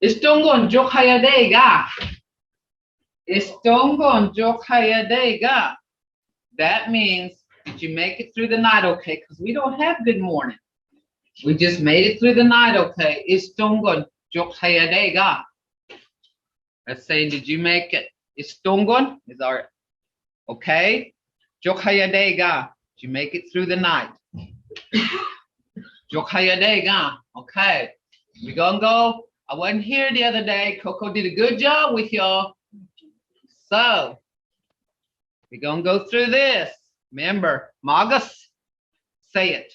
Istongon jokayadega. Istongon jokayadega. That means, did you make it through the night okay? Because we don't have good morning. We just made it through the night okay. Istongon jokayadega. That's saying, did you make it? Istongon is our okay. Jokayadega. Did you make it through the night? Jokayadega. Okay. We're gonna go. I wasn't here the other day. Coco did a good job with y'all. So we're gonna go through this. Remember, Magus, say it.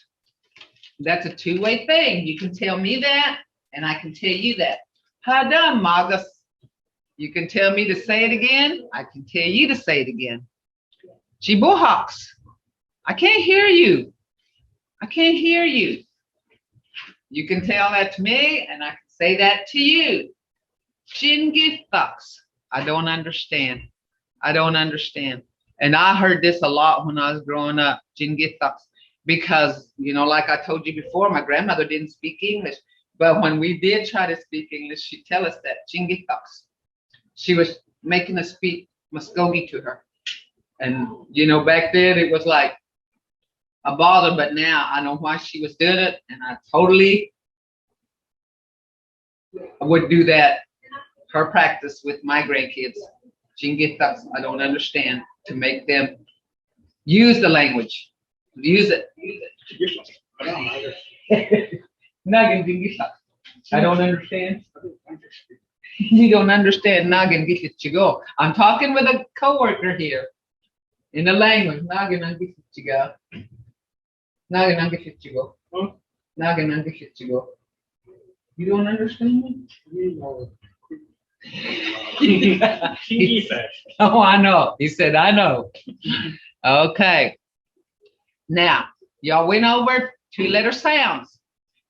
That's a two-way thing. You can tell me that, and I can tell you that. How done, Magus? You can tell me to say it again. I can tell you to say it again. Chibohawks. I can't hear you. I can't hear you. You can tell that to me, and I can say that to you. Chingithucks. I don't understand. I don't understand. And I heard this a lot when I was growing up, Chingithucks, because, you know, like I told you before, my grandmother didn't speak English. But when we did try to speak English, she'd tell us that, Chingithucks. She was making us speak Mvskoke to her. And, you know, back then it was like a bother, but now I know why she was doing it, and I totally would do that, her practice with my grandkids. Chingithucks, I don't understand, to make them use the language. Use it. Nagin Chingithucks. I don't understand. You don't understand Nagin Gitchigo. I'm talking with a coworker here in the language. Nagin Gitchigo. Nagin Gitchigo. Nagin Gitchigo. You don't understand me? Oh, I know. He said, I know. Okay. Now, y'all went over two-letter sounds.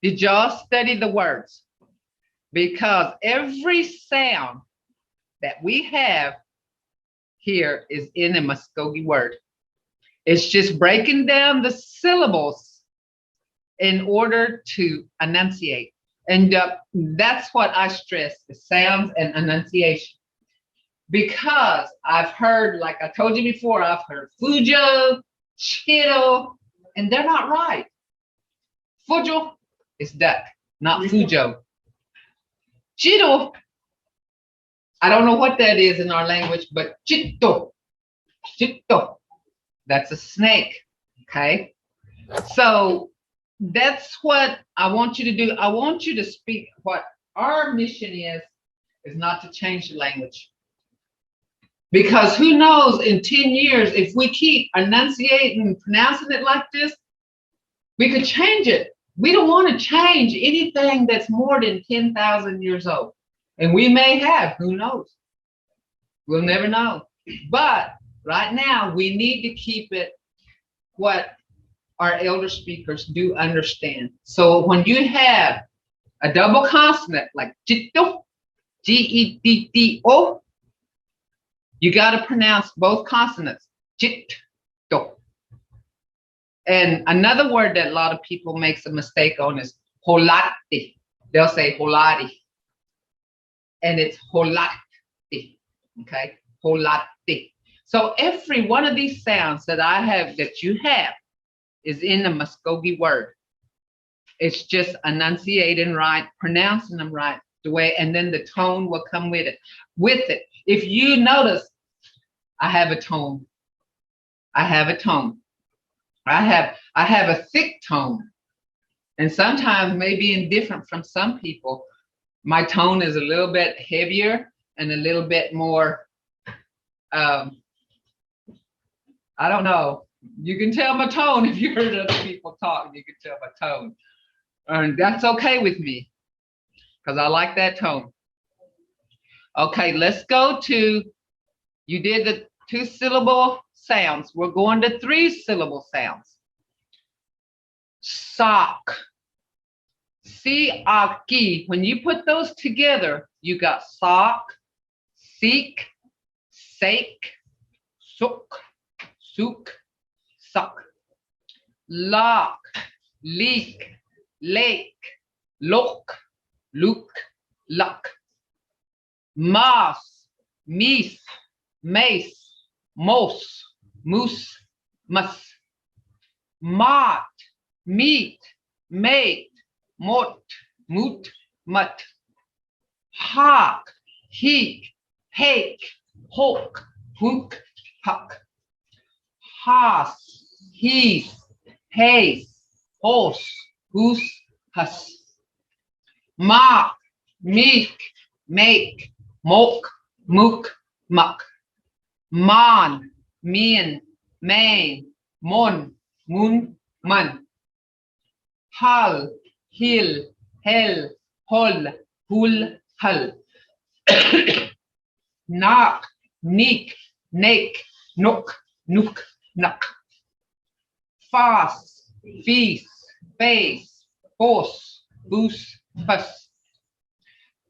Did y'all study the words? Because every sound that we have here is in a Mvskoke word. It's just breaking down the syllables in order to enunciate. And that's what I stress, the sounds and enunciation. Because I've heard, like I told you before, I've heard Fujo, Chido, and they're not right. Fujo is duck, not Fujo. Chido, I don't know what that is in our language, but chito, that's a snake, okay? So that's what I want you to do. I want you to speak. What our mission is not to change the language. Because who knows, in 10 years, if we keep enunciating and pronouncing it like this, we could change it. We don't want to change anything that's more than 10,000 years old. And we may have, who knows? We'll never know. But right now, we need to keep it what our elder speakers do understand. So when you have a double consonant like Jito, G-E-D-D-O, you got to pronounce both consonants. Jito. And another word that a lot of people makes a mistake on is holati. They'll say holati. And it's holati. Okay? Holati. So every one of these sounds that I have, that you have, is in the Mvskoke word. It's just enunciating right, pronouncing them right the way, and then the tone will come with it. If you notice, I have a tone. I have a tone. I have a thick tone, and sometimes maybe indifferent from some people. My tone is a little bit heavier and a little bit more. I don't know. You can tell my tone if you heard other people talk. You can tell my tone, and that's okay with me because I like that tone. Okay, let's go to. You did the 2-syllable sounds. We're going to 3-syllable sounds. Sock. C-A-K. When you put those together, you got sock, seek, sake, sook, sook, suck. Lock, leak, lake, look, luke, luck. mas, meese, mace, mos, moose, mus, mot, meat, mate, mot, moot, mutt, hawk, heek, hake, hulk, hook, huck, hoss, heath, haze, horse, goose, huss, mock, meek, make, moke, mook, muck, mon, mean, main, mon, moon, mun, hull, hill, hell, hull, hull, hull, knock, neek, nake, nook, nook, nuck, fast, feast, face, horse, goose, fuss,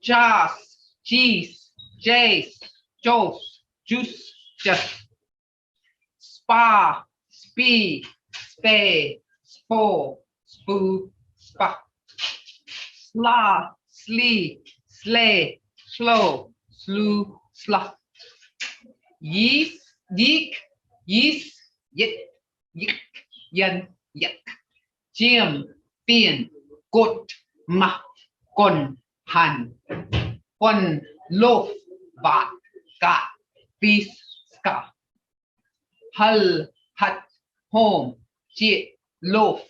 joss, geese, jace, jose, juice, just, spa, spee, spay, spore, spoo, spa, sla, slee, slay, slow, slew, sluff, yeast, yeek, yeast, yik, yik, yen, yak, Jim, Pin, Gut, Ma, Gun, Han, One, Loaf, Bat, Gat, Feast, Ska, Hull, Hut, Home, Jit, Loaf,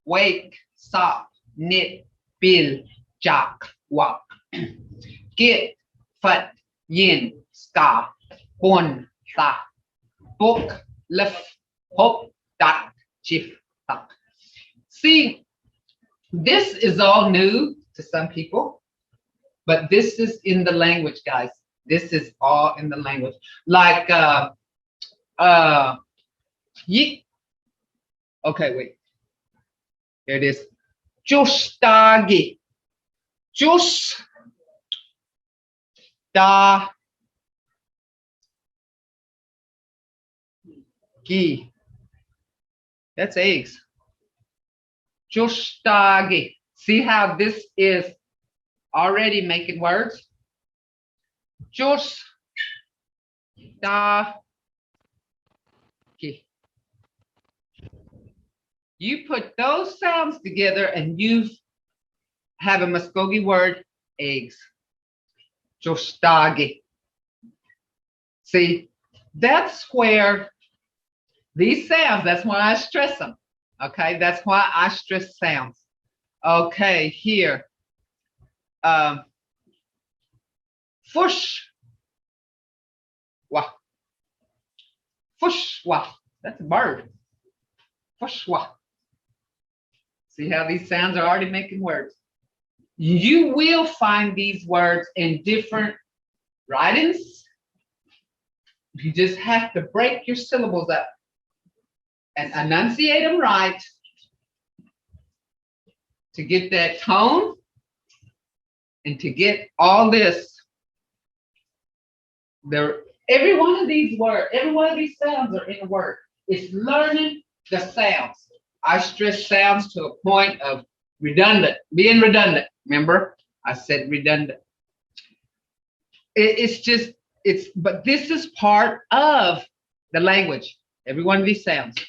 Wake, Sop, Knit, Bill, Jack, Walk, Get, Fut, Yin, Ska, Bun, Sa, Book, Lift, Hop, Duck, Chief, Tuck. See, this is all new to some people, but this is in the language, guys. This is all in the language. Like yeet. Okay, wait. Here it is. Justagi. Just da gi. That's eggs. Justagi. See how this is already making words? Just da gi. You put those sounds together and you have a Mvskoke word, eggs. Justagi. See, that's where these sounds, that's why I stress them. Okay, that's why I stress sounds. Okay, here. Fush. Wah. Fush. Wah. That's a bird. Fush. Wah. See how these sounds are already making words. You will find these words in different writings. You just have to break your syllables up and enunciate them right to get that tone and to get all this. Every one of these words, every one of these sounds are in a word. It's learning the sounds. I stress sounds to a point of redundant, being redundant. Remember, I said redundant. But this is part of the language. Every one of these sounds.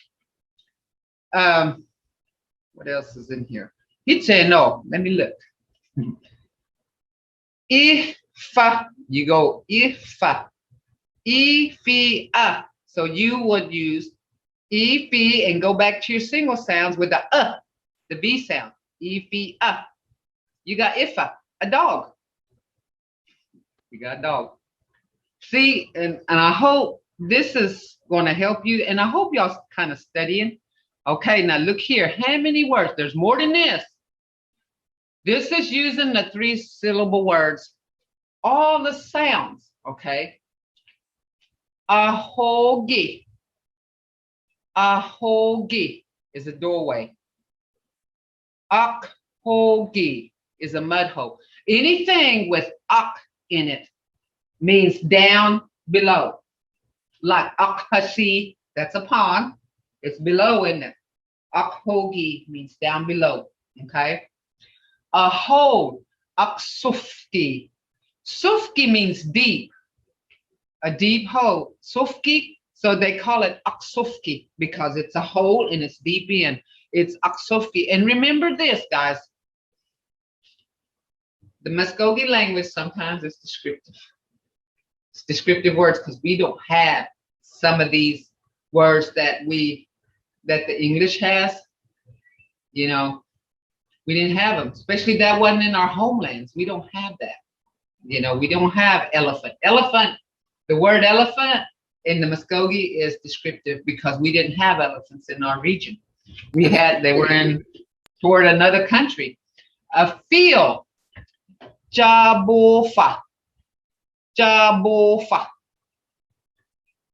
What else is in here? He'd say no. Let me look. Ifa, you go ifa, ifi. So you would use ifi and go back to your single sounds with the B sound. Ifi. You got ifa, a dog. You got a dog. See, and I hope this is going to help you, and I hope y'all kind of studying. Okay, now look here. How many words? There's more than this. This is using the 3-syllable words. All the sounds, okay? Ahogi. Ahogi is a doorway. Akhogi is a mud hole. Anything with ak in it means down below. Like akhasi, that's a pond. It's below, isn't it? Akhogi means down below, okay? A hole, aksufti. Sufki means deep, a deep hole. Sufki, so they call it aksufki because it's a hole and it's deep in. It's aksufki. And remember this, guys. The Mvskoke language sometimes is descriptive. It's descriptive words because we don't have some of these words that the English has. You know, we didn't have them, especially that wasn't in our homelands. We don't have that. You know, we don't have elephant. Elephant, the word elephant in the Mvskoke is descriptive because we didn't have elephants in our region. They were in toward another country. A field, jabofa, jabofa.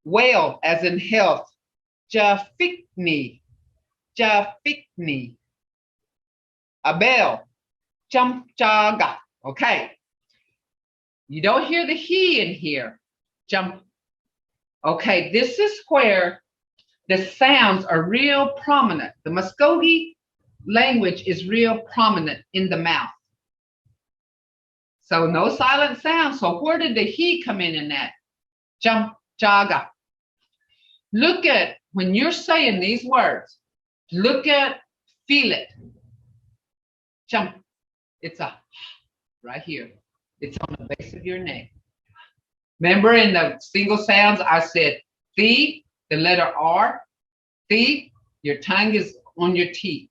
Well, as in health, jafikni, jafikni. A bell, chaga. Okay. You don't hear the he in here. Jump. Okay, this is where the sounds are real prominent. The Mvskoke language is real prominent in the mouth. So no silent sound. So where did the he come in that? Jump, jaga. Look at, when you're saying these words, look at, feel it. Jump. It's a right here. It's on the base of your neck. Remember in the single sounds, I said the letter R, the, your tongue is on your teeth.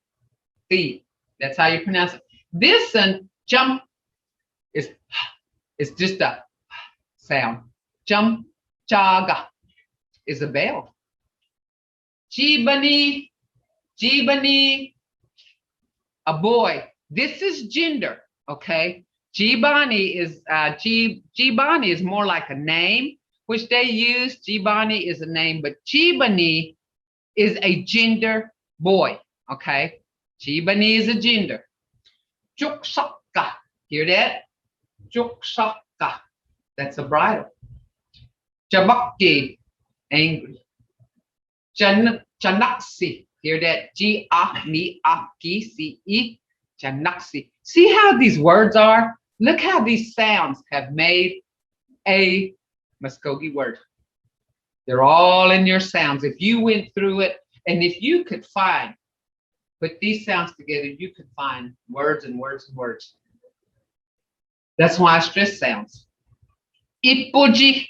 The, that's how you pronounce it. This one, jump, is just a sound. Jump, jaga is a bell. Jibani, jibani, a boy. This is gender, okay? Jibani is more like a name, which they use. Jibani is a name, but Jibani is a gender boy, okay? Jibani is a gender. Juksaka, hear that? Juksaka, that's a bridle. Jabaki, angry. Janaksi, hear that? G-A-N-I-A-K-C-E, Janaksi. See how these words are? Look how these sounds have made a Mvskoke word. They're all in your sounds. If you went through it, and if you could put these sounds together, you could find words and words and words. That's why I stress sounds. Ipuji,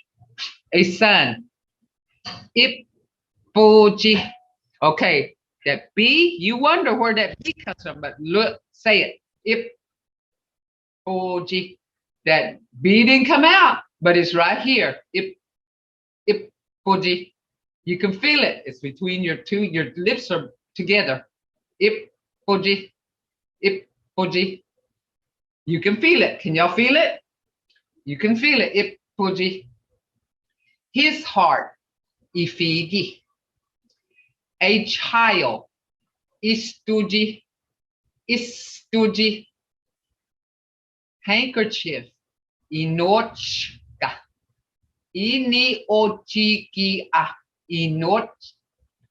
a son. Ipuji. Okay, that B, you wonder where that B comes from, but look, say it. Ipuji. That B didn't come out, but it's right here. Ipuji. You can feel it. It's between your lips are together. Ipuji. Ipuji. You can feel it. Can y'all feel it? You can feel it. Ipuji. His heart. Ifigi. A child. Istuji. Istuji. Handkerchief. Inochka. Ini ochikia. Inoch.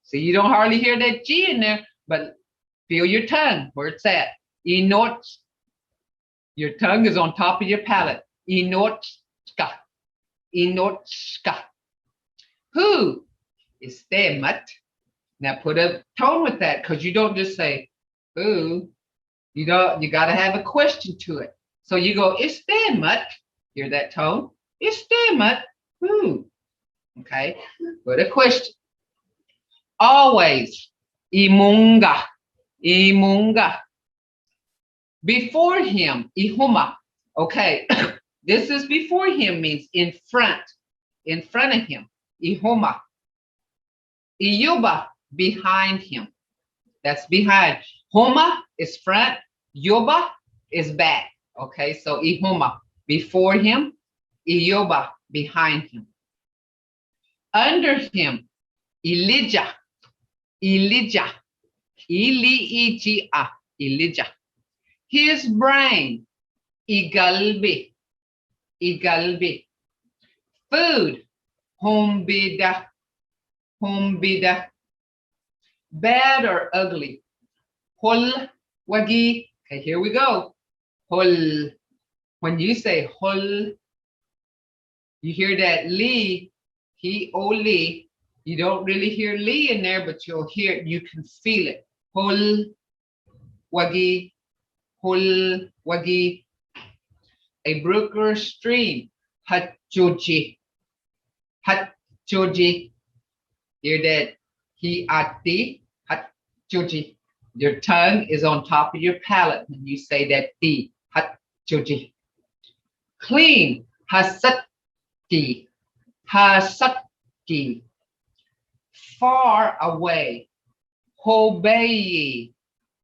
So you don't hardly hear that G in there, but feel your tongue where it's at. Inoch. Your tongue is on top of your palate. Inochka. Inochka. Who is stemat? Now put a tone with that, because you don't just say who. You got to have a question to it. So you go, istemat. Hear that tone? Istemat. Who? Okay. Put a question. Always. Imunga. Imunga. Before him. Ihuma. Okay. This is before him means in front. In front of him. Ihuma. Iyuba. Behind him. That's behind. Homa is front. Yoba is back. Okay, so ihuma, before him. Iyoba, behind him. Under him. Elijah. Elijah. Ili-i-ji-a. Elijah. His brain. Igalbi. Igalbi. Food. Hombida. Hombida. Bad or ugly. Hol wagi. Okay, here we go. Hol. When you say hol You hear that Lee, he, oh Lee. You don't really hear Lee in there, but you'll hear, you can feel it. Hul, wagi, hul, wagi. A brook or stream, hachoji, hachoji. Hear that? He ati, hachoji. Your tongue is on top of your palate when you say that ti, hachoji. Clean, hasati, hasati. Far away, hobeyi,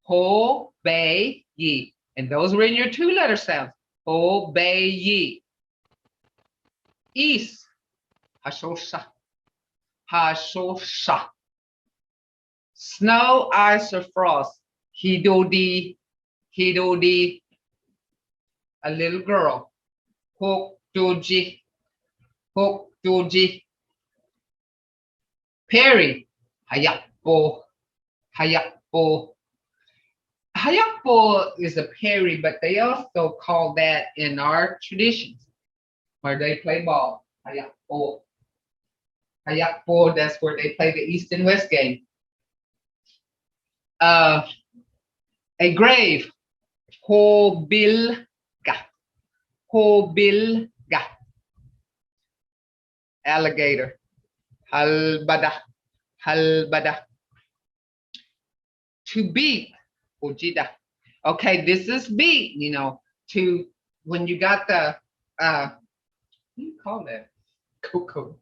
hobeyi. And those were in your 2-letter sounds. Hobeyi. East, hashosha, hashosha. Snow, ice, or frost, hidodi, hidodi. A little girl, hokdoji, hokdoji. Perry, hayakbo, hayakbo. Hayakbo is a Perry, but they also call that in our traditions where they play ball. Hayakbo. Hayakbo, that's where they play the East and West game. A grave, hobilga, hobilga. Alligator, halbada, halbada. To beat, ojida. Okay, this is beat, you know, to, when you got the, what do you call that? Cocoa.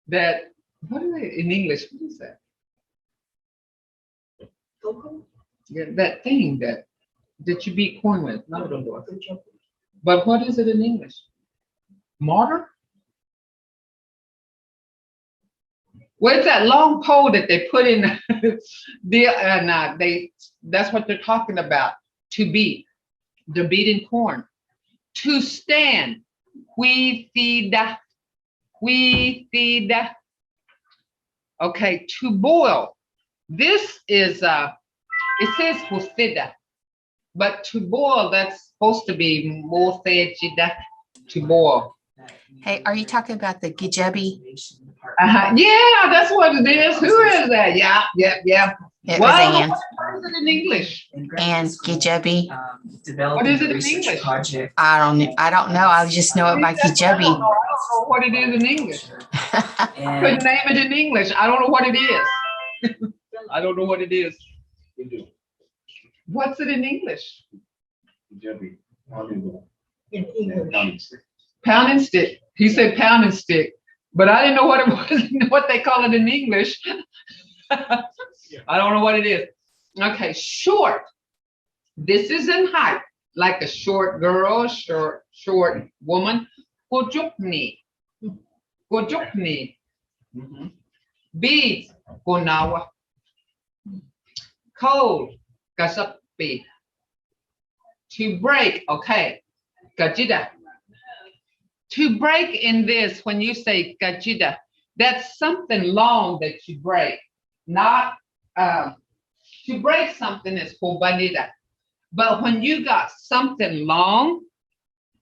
That, what are they, in English, what is that? Cocoa? Yeah, that thing that you beat corn with. No, I don't know. But what is it in English? Mortar? Well, it's that long pole that they put in the that's what they're talking about. To beat. They're beating corn. To stand. Huifida. Huifida. Okay, to boil. This is it says hufida, but to boil, that's supposed to be more fejida, to boil. Hey, are you talking about the gijebi? Yeah, that's what it is. Who is that? Yeah. It Well, was Ann. what is it in English? And gijebi. What is it in English? I don't know. I just know it by I don't gijebi. know what it is in English. I couldn't name it in English. I don't know what it is. I don't know what it is. What's it in English? Pound and stick. He said pound and stick, but I didn't know what it was, what they call it in English. I don't know what it is. Okay, short. This is in height, like a short girl, short woman. Gojukni. Gojukni. Beads. Gonawa. Cold. Gasapi. To break. Okay. Gajida. To break in this, when you say gajida, that's something long that you break. Not to break something is hobanida. But when you got something long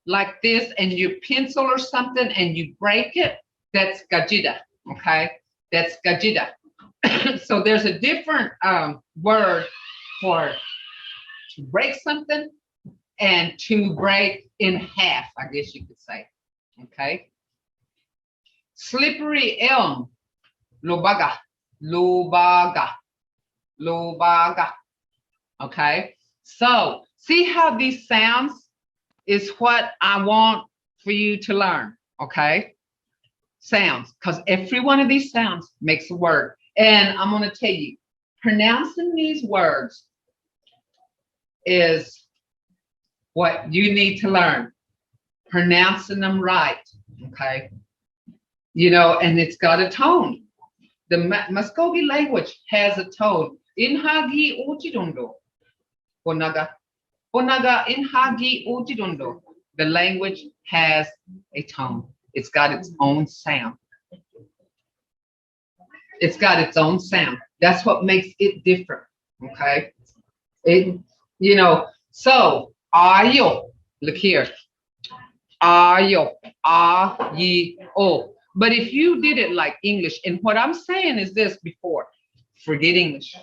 like this and you pencil or something and you break it, that's gajida. Okay, that's gajida. So there's a different word for to break something and to break in half, I guess you could say. Okay. Slippery elm, lobaga, lobaga, lobaga. Okay. So see how these sounds is what I want for you to learn. Okay. Sounds, because every one of these sounds makes a word. And I'm going to tell you, pronouncing these words is what you need to learn. Pronouncing them right, okay? You know, and it's got a tone. The Mvskoke language has a tone. Inhagi ujidondo. Bonaga. Bonaga inhagi ujidondo. The language has a tone. It's got its own sound. It's got its own sound. That's what makes it different, okay? It, you know, so, ayo, look here. Ayo, a-yi-o. But if you did it like English, and what I'm saying is this before, forget English.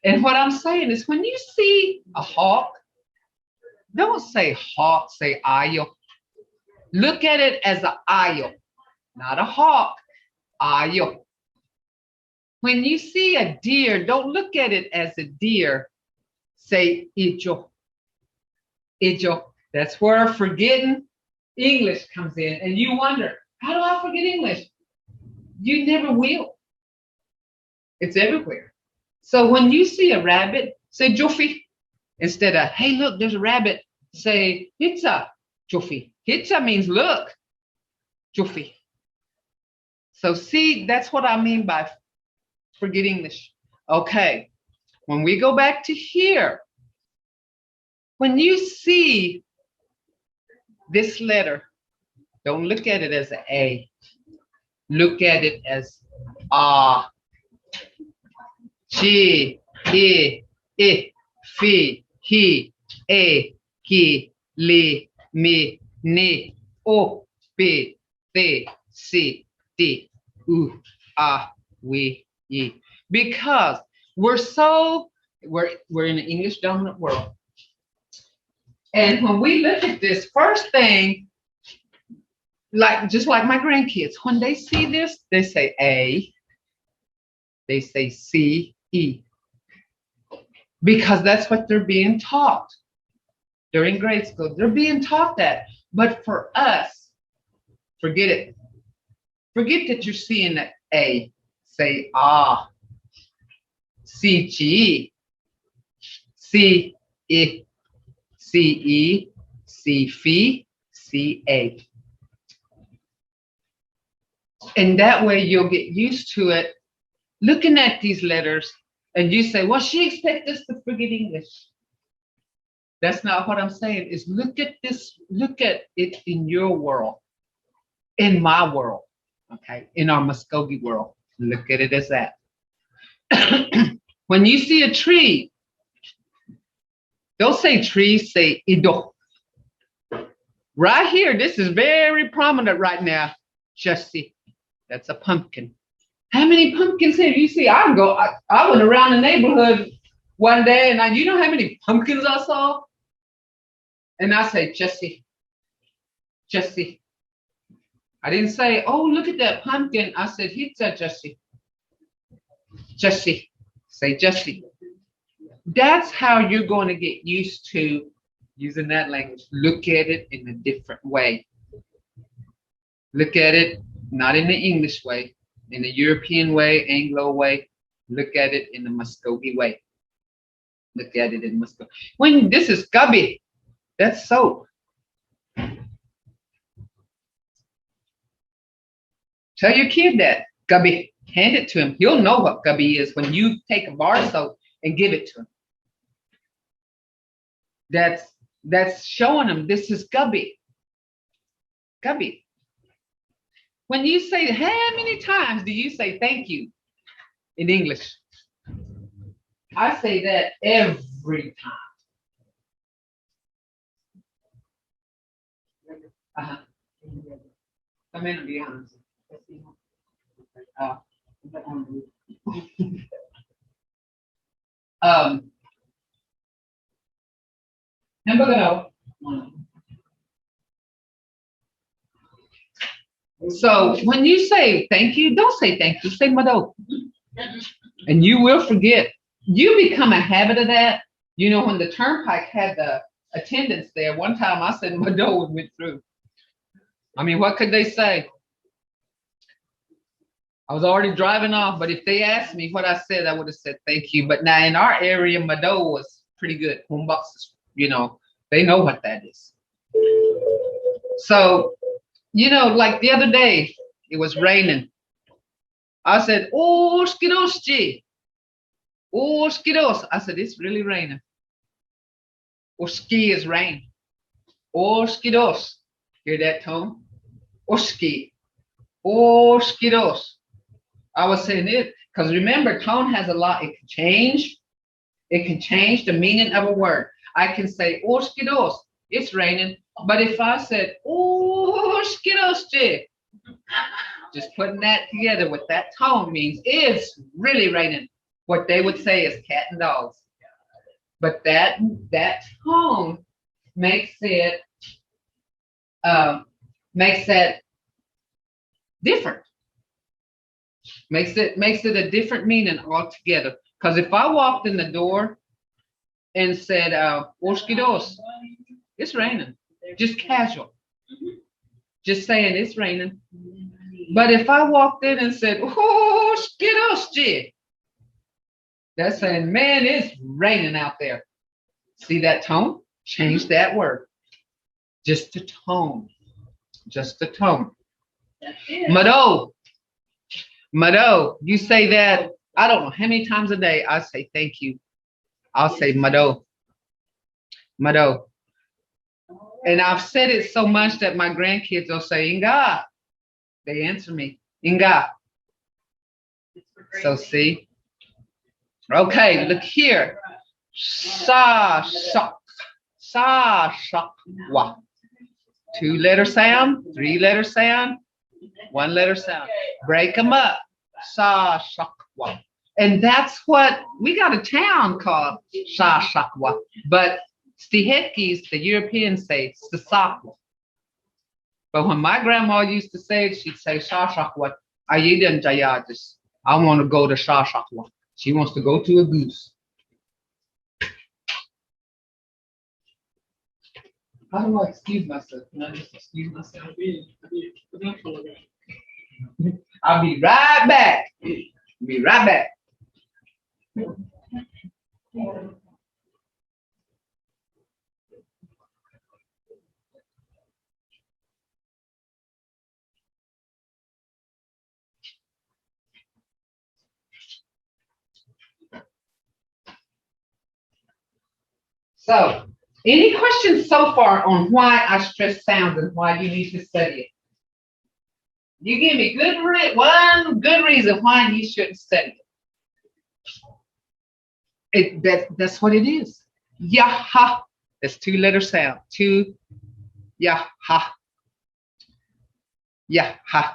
And what I'm saying is when you see a hawk, don't say hawk, say ayo. Look at it as a ayo, not a hawk, ayo. When you see a deer, don't look at it as a deer, say ijo, ijo. That's where forgetting English comes in. And you wonder, how do I forget English? You never will. It's everywhere. So when you see a rabbit, say jofi. Instead of, hey, look, there's a rabbit, say hitza, jofi. Hitza means look, jofi. So see, that's what I mean by forget English. Okay, when we go back to here, when you see this letter, don't look at it as an A. Look at it as A, G, I, Fi, Hi, A, Ki, Li, Mi, Ni, O, P, T, C, D, U, A, We, Yi. Because we're in an English dominant world. And when we look at this first thing, just like my grandkids, when they see this, they say A, they say C, E. Because that's what they're being taught during grade school. They're being taught that. But for us, forget it. Forget that you're seeing that A. Say ah, C, G, C, I, C, E, C, Fi, C, A. And that way you'll get used to it, looking at these letters, and you say, well, she expects us to forget English. That's not what I'm saying. Is look at this, look at it in your world, in my world, okay, in our Mvskoke world. Look at it as that. When you see a tree, don't say tree, say ido. Right here, this is very prominent right now. Just see, that's a pumpkin. How many pumpkins have you seen? I went around the neighborhood one day, and you know how many pumpkins I saw? And I say, Jesse. I didn't say, oh, look at that pumpkin. I said, hitza, Jesse. Say Jesse. That's how you're going to get used to using that language. Look at it in a different way. Look at it not in the English way, in the European way, Anglo way. Look at it in the Mvskoke way. Look at it in Mvskoke. When this is gabi, that's soap. Tell your kid that, gabi. Hand it to him. He'll know what gabi is when you take a bar of soap and give it to him. That's showing him this is gabi. Gabi. When you say, how many times do you say thank you in English? I say that every time. Come in and be honest. So when you say thank you, don't say thank you, say mado. And you will forget. You become a habit of that. You know, when the turnpike had the attendants there, one time I said mado and went through. I mean, what could they say? I was already driving off, but if they asked me what I said, I would have said thank you. But now in our area, mado was pretty good. Boomboxes, you know, they know what that is. So, you know, like the other day, it was raining. I said, oh, skidoshi. Oh, skidos. I said, it's really raining. Oski is rain. Oh, skidos. Hear that tone? Oski. Oh, skidos. I was saying it because remember, tone has a lot. It can change. It can change the meaning of a word. I can say, oh, skidos. it's raining. But if I said, oh, skidosti, just putting that together with that tone means it's really raining. What they would say is cat and dogs. But that tone makes it different. Makes it a different meaning altogether. Because if I walked in the door and said, "Oskidos," it's raining, just casual, just saying it's raining. But if I walked in and said, "Oskidos," that's saying, man, it's raining out there. See that tone? Change that word. Just a tone. Just a tone. Mado. Mado. You say that, I don't know how many times a day I say thank you. I'll say Mado. Mado. And I've said it so much that my grandkids will say Inga. They answer me, Inga. So see? Okay, look here. Sa shak. Sa shak wa. 2-letter sound, 3-letter sound, 1-letter sound. Break them up. Sa shakwa. And that's what we got a town called Sa shakwa. But Stihetkis, the Europeans say Sasakwa. But when my grandma used to say it, she'd say Sa shakwa. Ayida Jayadis. I want to go to Sa shakwa. She wants to go to a goose. How do I excuse myself? Can I just excuse myself? I'll be right back. Be right back. So, any questions so far on why I stress sounds and why you need to study it? You give me one good reason why you shouldn't study it. That's what it is. Yaha. That's 2-letter sound. Yaha. Yaha.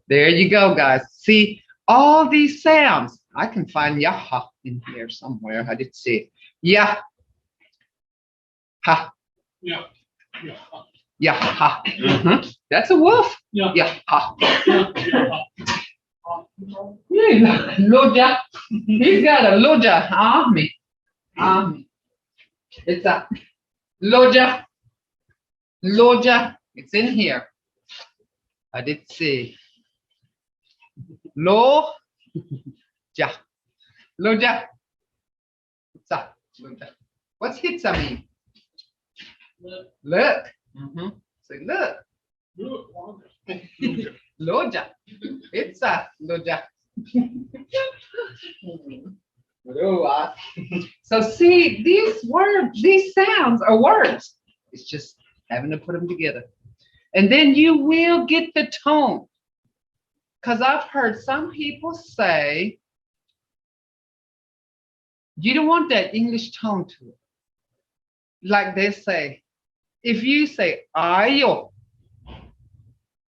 There you go, guys. See, all these sounds. I can find yaha in here somewhere. I did see it. Yah. Ha. Yeah. Yeah, ha. That's a wolf. Yeah, ha. Loja. He's got a loja army. It's a loja. Loja. It's in here. I did see. Lo. Ja. Loja. Hitsa. Loja. What's hitsa mean? Look. Say look. Loja. It's a loja. So see, these words, these sounds are words. It's just having to put them together. And then you will get the tone. Because I've heard some people say, you don't want that English tone to it. Like they say, if you say ayo,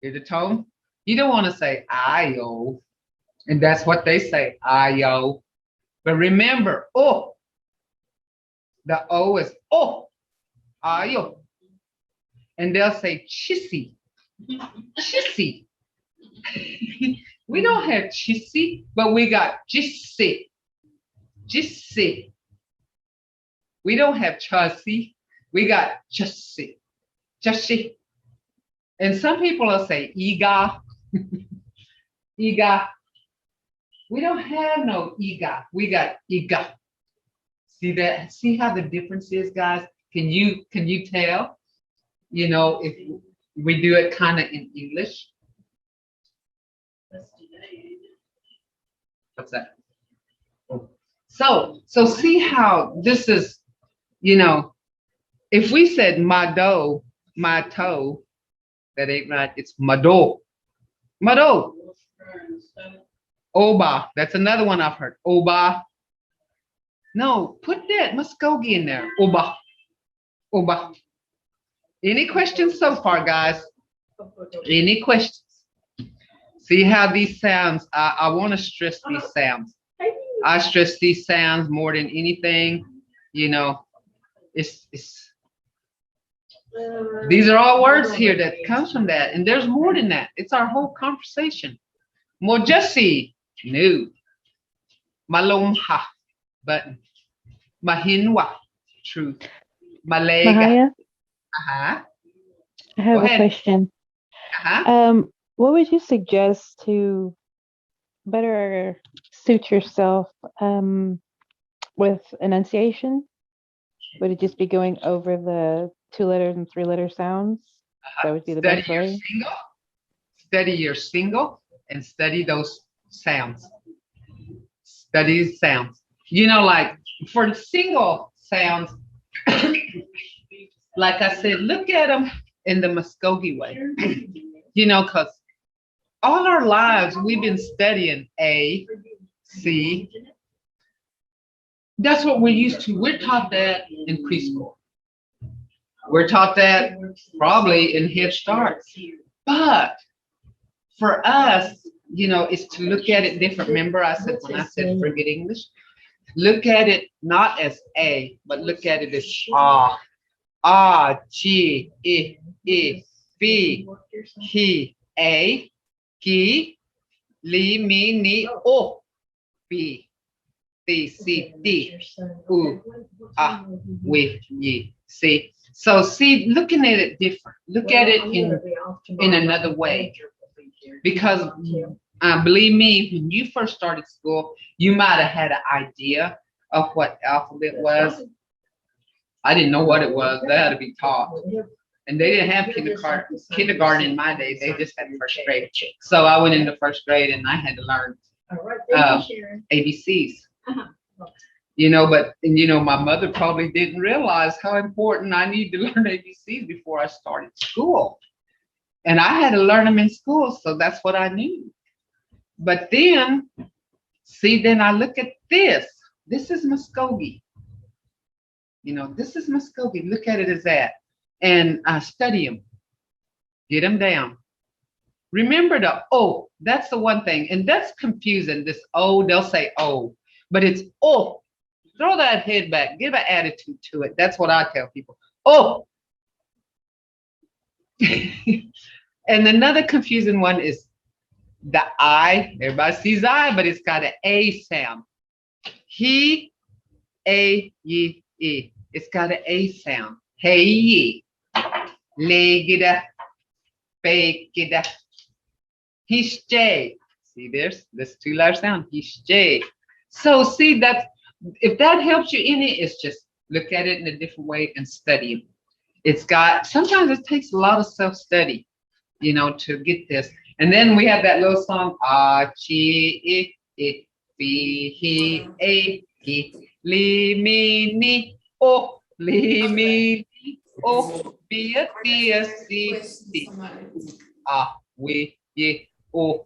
hear the tone? You don't want to say ayo. And that's what they say, ayo. But remember, oh. The O is oh, ayo. And they'll say chissy. Chissy. We don't have chissy, but we got jissy. Jissy. We don't have chussy. We got jussi. Jussi. And some people will say iga. Iga. We don't have no iga. We got iga. See that? See how the difference is, guys? Can you tell? You know, if we do it kind of in English. What's that? So see how this is, you know, if we said mado, my toe, that ain't right. It's mado. Mado. Oba. That's another one I've heard. Oba. No, put that Mvskoke in there. Oba. Oba. Any questions so far, guys? Any questions? See how these sounds, I want to stress these sounds. I stress these sounds more than anything. You know, it's these are all words here that comes from that. And there's more than that. It's our whole conversation. Mojasi, no. Malomha, button. Mahinwa, truth. Malega. Mahaya, Uh-huh. I have Go a ahead. question. Uh-huh. What would you suggest to better suit yourself with enunciation? Would it just be going over the 2-letter and 3-letter sounds? That would be the best way. Study your single and study those sounds. Study sounds. You know, like for single sounds, like I said, look at them in the Mvskoke way. You know, because all our lives we've been studying A, C. That's what we're used to. We're taught that in preschool. We're taught that probably in Head Start. But for us, you know, is to look at it different. Remember I said when I said forget English? Look at it not as A, but look at it as G, I, B, he, A, Ki, Li, Mi, Ni, O, B, B, C, D, U, We, Yi. See? So see, looking at it different. Look at it in another way. Because believe me, when you first started school, you might have had an idea of what alphabet was. I didn't know what it was. That had to be taught. And they didn't have kindergarten in my day. They just had first grade. So I went into first grade and I had to learn ABCs. You know, but and you know, my mother probably didn't realize how important I need to learn ABCs before I started school. And I had to learn them in school, so that's what I knew. But then, see, then I look at this. This is Mvskoke. You know, this is Mvskoke. Look at it as that. And study them. Get them down. Remember the O. That's the one thing. And that's confusing. This O, they'll say O. But it's O. Throw that head back. Give an attitude to it. That's what I tell people. O. And another confusing one is the I. Everybody sees I, but it's got an A sound. He, A, Ye, E. It's got an A sound. Hey, ye. Legida. Bakida. He's J. See, there's this 2-letter sound. He's J. So see that if that helps you any, it's just look at it in a different way and study it. It's got, sometimes it takes a lot of self-study, you know, to get this. And then we have that little song, chi, I, be, he, a, he, li, mi, ni, o, li, mi, ni, o, be, a, si, si, we, ye, o,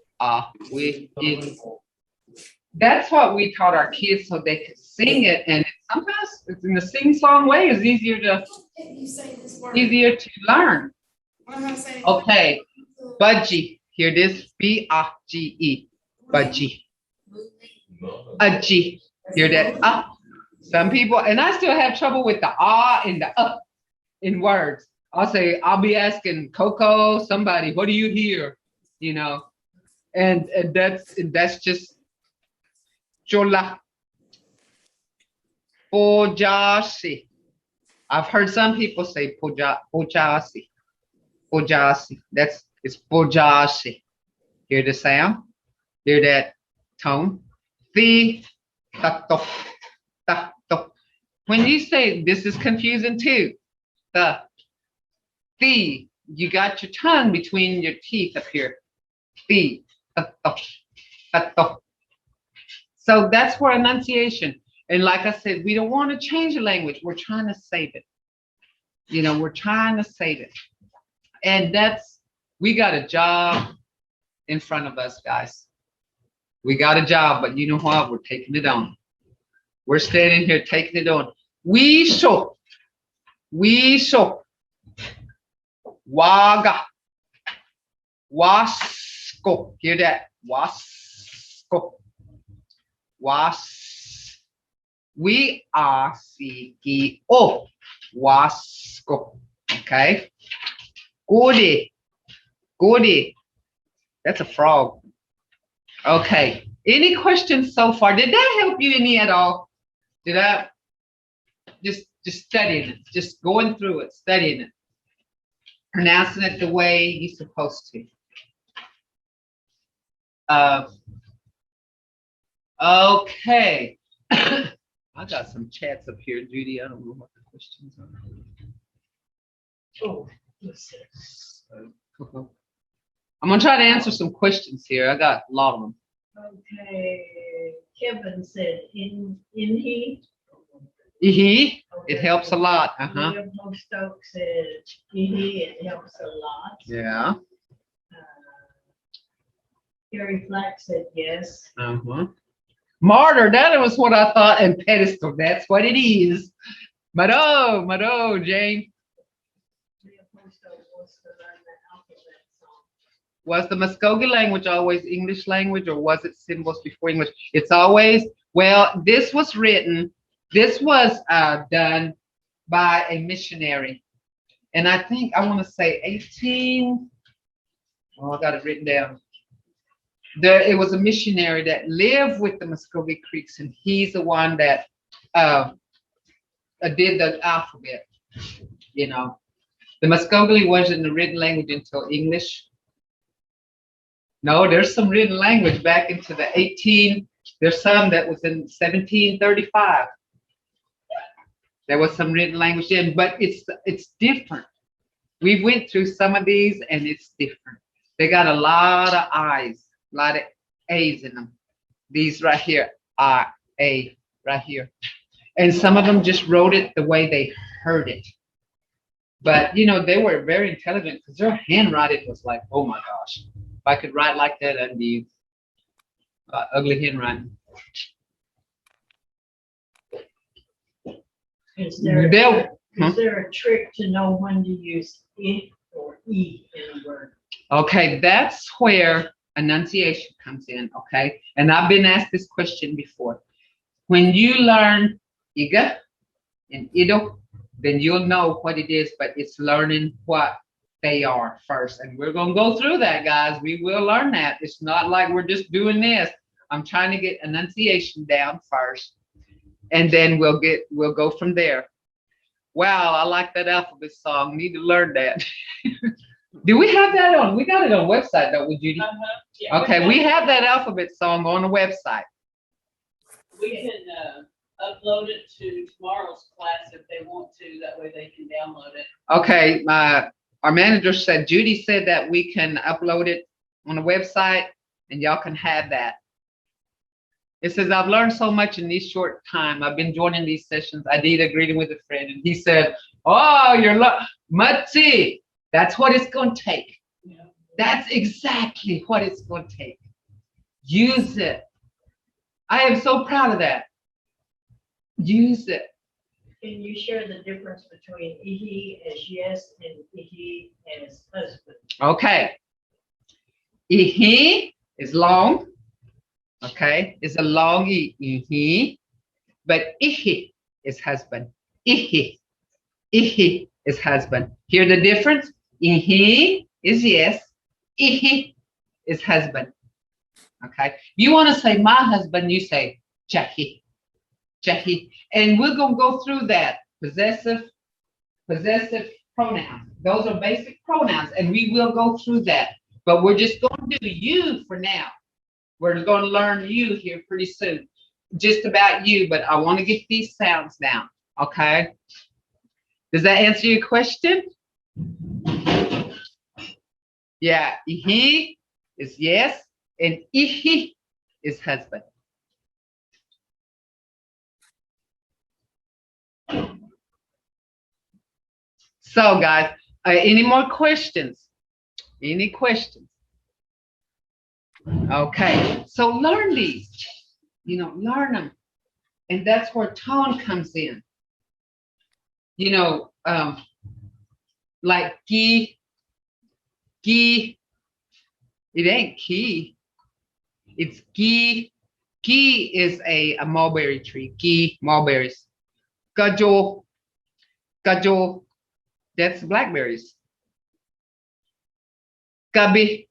we, ye. That's what we taught our kids so they could sing it, and sometimes it's in the sing-song way is easier to learn. Okay, budgie. Hear this? B-A-G-E. Budgie. Budgie. Hear that? Some people, and I still have trouble with the and the in words. I'll be asking Coco, somebody, what do you hear? You know, and that's just Chola. Pojasi. I've heard some people say pojasi. Pojasi. It's pojasi. Hear the sound? Hear that tone? The tato. Tato. When you say this is confusing too. The you got your tongue between your teeth up here. The tato. Tato. So that's where enunciation. And like I said, we don't want to change the language. We're trying to save it. You know, we're trying to save it. And we got a job in front of us, guys. We got a job, but you know what? We're taking it on. We're standing here taking it on. We show. Waga. Wasko. Hear that? Wasko. Was. We are C-E-O. Wasko. Okay. Goody. Goody. That's a frog. Okay. Any questions so far? Did that help you any at all? Did I just studying it, just going through it, studying it, pronouncing it the way you're supposed to. Okay. I got some chats up here, Judy. I don't know what the questions are. Oh, I'm gonna try to answer some questions here. I got a lot of them. Okay, Kevin said in he. He, it helps a lot. Mvskoke said he, it helps a lot. Yeah. Gary Flack said yes. Martyr, that was what I thought, and pedestal, that's what it is. Mado, Jane. Was the Mvskoke language always English language, or was it symbols before English? It's always, well, this was done by a missionary. And I think, I want to say 18, I got it written down. It was a missionary that lived with the Mvskoke Creeks, and he's the one that did the alphabet. You know, the Mvskoke wasn't a written language until English. No, there's some written language back into the there's some that was in 1735. There was some written language in, but it's different. We went through some of these and it's different. They got a lot of I's, a lot of A's in them. These right here, I, A, right here. And some of them just wrote it the way they heard it. But, you know, they were very intelligent because their handwriting was like, oh my gosh. If I could write like that, that'd be ugly handwriting. Is there a trick to know when to use it or E in a word? Okay, that's where enunciation comes in, okay? And I've been asked this question before. When you learn Iga and Ido, then you'll know what it is, but it's learning what they are first. And we're going to go through that, guys. We will learn that. It's not like we're just doing this. I'm trying to get enunciation down first, and then we'll go from there. Wow, I like that alphabet song. Need to learn that. Do we have that on? We got it on the website, don't we, Judy? Yeah, okay, we have that alphabet song on the website. We can upload it to tomorrow's class if they want to. That way they can download it. Okay, our manager said, Judy said that we can upload it on the website and y'all can have that. It says, I've learned so much in this short time. I've been joining these sessions. I did a greeting with a friend, and he said, oh, you're Mutsi. That's what it's going to take. Yeah. That's exactly what it's going to take. Use it. I am so proud of that. Use it. Can you share the difference between ihi as yes and ihi as husband? Okay. Ihi is long. Okay. It's a long ihi. But ihi is husband. Ihi. Ihi is husband. Hear the difference? Ihi is yes. Ihi is husband. Okay. If you want to say my husband, you say Jahi. Jahi. And we're going to go through that. Possessive pronouns. Those are basic pronouns, and we will go through that. But we're just going to do you for now. We're going to learn you here pretty soon. Just about you, but I want to get these sounds down. Okay. Does that answer your question? Yeah. Ihi is yes, and ihi is husband. So, guys, any more questions? Any questions? Okay, so learn these. You know, learn them. And that's where tone comes in. You know, like ki, Gi. It ain't key. It's gi. Gi is a mulberry tree. Gi, mulberries. Gajo. Gajo. That's blackberries. Gabi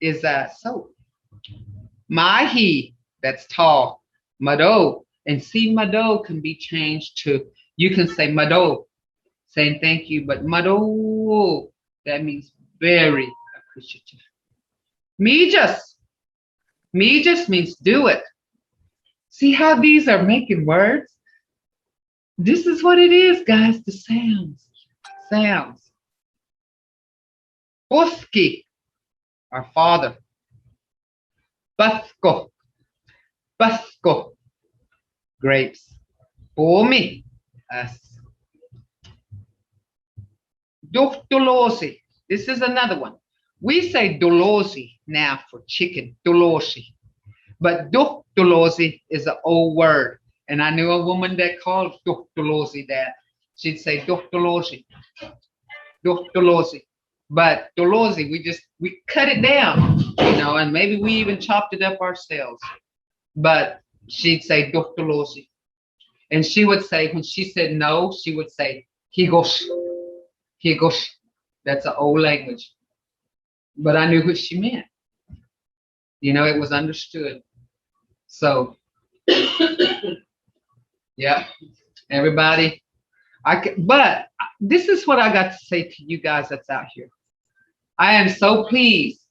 is soap. Mahi, that's tall. Mado. And see, Mado can be changed to, you can say Mado, saying thank you, but Mado, that means very appreciative. Mijas. Mijas means do it. See how these are making words? This is what it is, guys, the sounds. Sounds. Boski, our father. Basko. Basko. Grapes. Bomi, us. Dolosi. This is another one. We say dolosi now for chicken, dolosi. But dolosi is an old word. And I knew a woman that called dolosi that. She'd say dolosi. Dolosi. But dolosi, we cut it down, you know, and maybe we even chopped it up ourselves. But she'd say dolosi. And she would say, when she said no, she would say higosh. Higosh. That's an old language. But I knew what she meant. You know, it was understood. So, yeah, everybody. But this is what I got to say to you guys that's out here. I am so pleased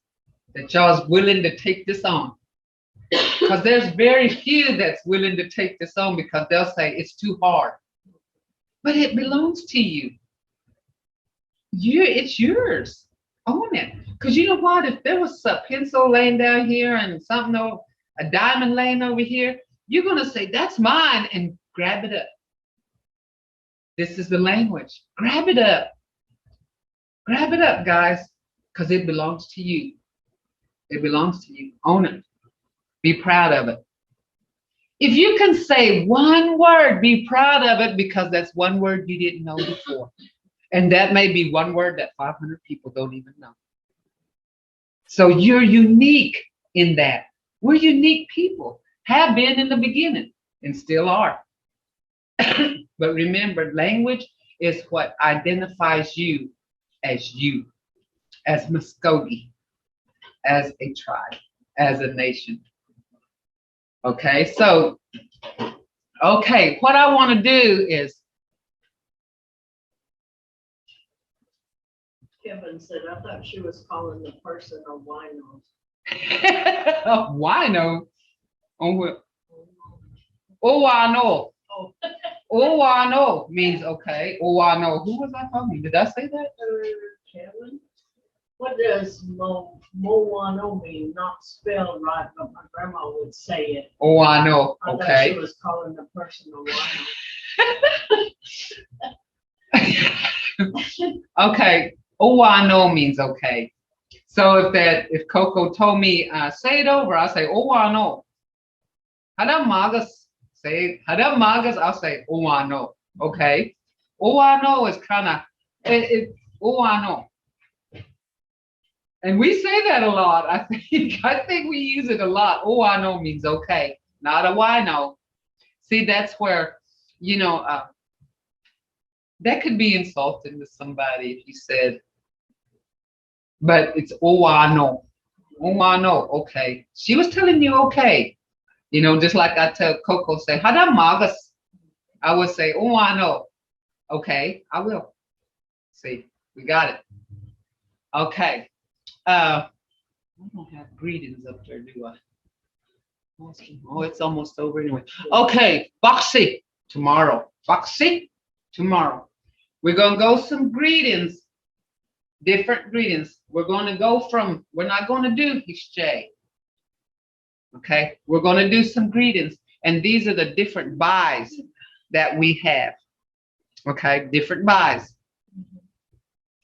that y'all's willing to take this on. Because there's very few that's willing to take this on because they'll say it's too hard. But it belongs to you. It's yours. Own it. Because you know what? If there was a pencil laying down here and something, a diamond laying over here, you're going to say, that's mine, and grab it up. This is the language. Grab it up. Grab it up, guys, because it belongs to you. It belongs to you. Own it. Be proud of it. If you can say one word, be proud of it because that's one word you didn't know before. And that may be one word that 500 people don't even know. So you're unique in that. We're unique people, have been in the beginning and still are. But remember, language is what identifies you, as Mvskoke, as a tribe, as a nation. Okay, so, okay, what I want to do is, Kevin said, I thought she was calling the person a wino. wino? Owano. Owano means okay. Owano. Who was I talking? Did I say that? Kevin? What does Moano mean? Not spelled right, but my grandma would say it. Owano. I thought Okay. she was calling the person a wino. Okay. Owano means okay. So if Coco told me, say it over, I'll say Owano. Hadamagas. Say Hadamagas, I'll say Owano. Okay. Owano is kind of Owano. And we say that a lot. I think we use it a lot. Owano means okay, not a wino. See, that's where, you know, that could be insulting to somebody if you said, but it's Owano. Owano, okay. She was telling you okay. You know, just like I tell Coco, say, Hadamagas. I would say, Owano. Okay, I will. See, we got it. Okay. I don't have greetings up there, do I? Oh, it's almost over anyway. Okay, Boxy, tomorrow. Boxy, tomorrow. We're going to go some greetings, different greetings. We're going to go from, we're not going to do Hishjay. Okay, we're going to do some greetings. And these are the different buys that we have. Okay, different buys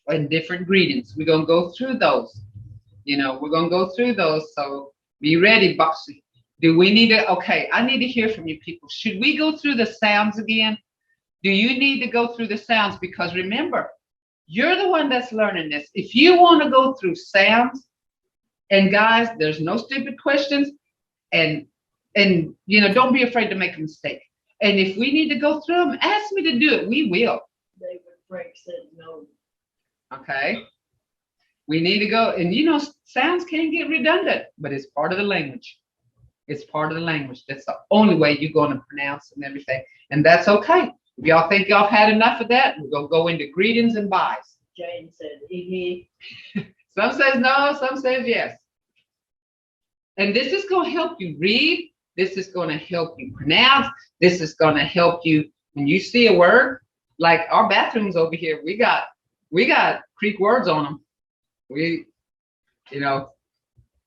and different greetings. We're going to go through those. You know, we're going to go through those. So be ready, Boxy. Do we need to, okay, I need to hear from you people. Should we go through the sounds again? Do you need to go through the sounds? Because remember, You're the one that's learning this. If you want to go through sounds, and guys, there's no stupid questions, and you know, don't be afraid to make a mistake. And if we need to go through them, ask me to do it. We will. David Frank said no. Okay. We need to go, and you know, sounds can get redundant, but it's part of the language. It's part of the language. That's the only way you're going to pronounce and everything. And that's okay. If y'all think y'all had enough of that, we're going to go into greetings and byes. Jane said, hee. Some says no, some says yes. And this is going to help you read. This is going to help you pronounce. This is going to help you when you see a word, like our bathrooms over here, we got Creek words on them. You know,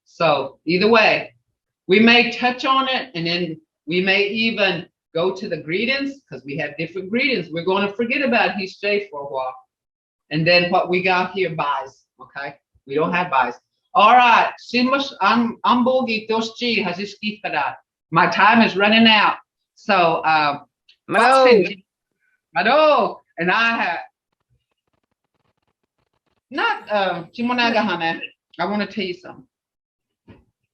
so either way, we may touch on it, and then we may even go to the greetings, because we have different greetings. We're going to forget about He's Jay for a while. And then what we got here, buys. Okay, we don't have buys. All right, my time is running out. So Mado, and I have not Chimonagahane. I want to tell you something.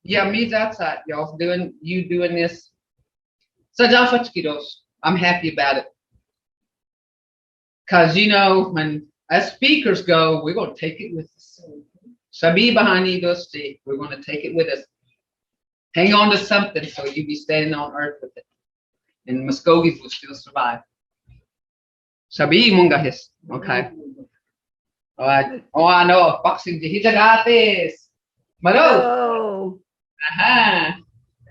Yeah, me's outside, y'all doing this. So I'm happy about it. Cause you know, when as speakers go, we're gonna take it with us. Sabi bahani dosti, we're gonna take it with us. Hang on to something so you be standing on earth with it. And Mvskoke will still survive. Sabi mungahis. Okay. All right. Oh, I know. Boxing. Hitagatis. Mado. Aha.